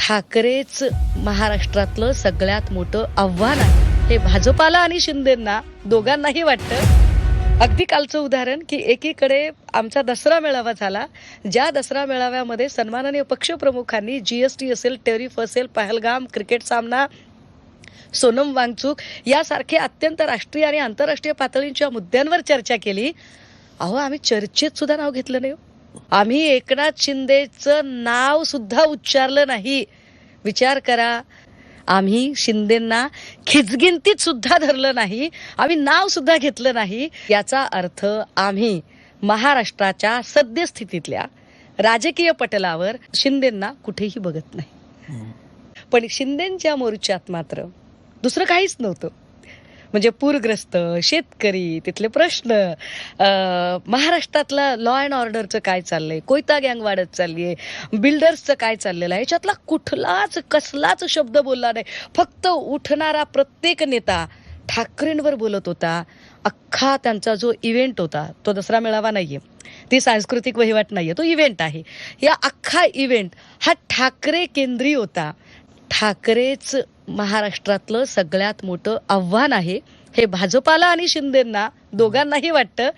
ठाकरेच महाराष्ट्रातलं सगळ्यात मोठं आव्हान आहे हे भाजपाला आणि शिंदेंना दोघांनाही वाटतं. अगदी कालचं उदाहरण की एकीकडे आमचा दसरा मेळावा झाला, ज्या दसरा मेळाव्यामध्ये सन्माननीय पक्षप्रमुखांनी जीएसटी असेल, टॅरिफ असेल, पहलगाम क्रिकेट सामना, सोनम वांगचूक यासारखे अत्यंत राष्ट्रीय आणि आंतरराष्ट्रीय पातळींच्या मुद्द्यांवर चर्चा केली. अहो, आम्ही चर्चेत सुद्धा नाव घेतलं नाही. आम्ही एकनाथ शिंदेचं नाव सुद्धा उच्चारलं नाही. विचार करा, आम्ही शिंदेंना खिचगिंतीत सुद्धा धरलं नाही, आम्ही नाव सुद्धा घेतलं नाही. याचा अर्थ आम्ही महाराष्ट्राच्या सद्यस्थितीतल्या राजकीय पटलावर शिंदेंना कुठेही बघत नाही. पण शिंदेंच्या मोर्चात मात्र दुसरं काहीच नव्हतं. म्हणजे पूरग्रस्त शेतकरी, तिथले प्रश्न, महाराष्ट्रातला लॉ अँड ऑर्डरचं काय चाललंय, कोयता गँग वाढत चाललीये, बिल्डर्सचं काय चाललेलं आहे, याच्यातला कुठलाच कसलाच शब्द बोलला नाही. फक्त उठणारा प्रत्येक नेता ठाकरेंवर बोलत होता. अख्खा त्यांचा जो इव्हेंट होता, तो दसरा मेळावा नाहीये, ती सांस्कृतिक वहिवाट नाहीये, तो इव्हेंट आहे. या अख्खा इव्हेंट हा ठाकरे केंद्रीय होता. ठाकरेच महाराष्ट्रातलं सगळ्यात मोठं आव्हान आहे हे भाजपाला आणि शिंदेंना दोघांनाही वाटतं.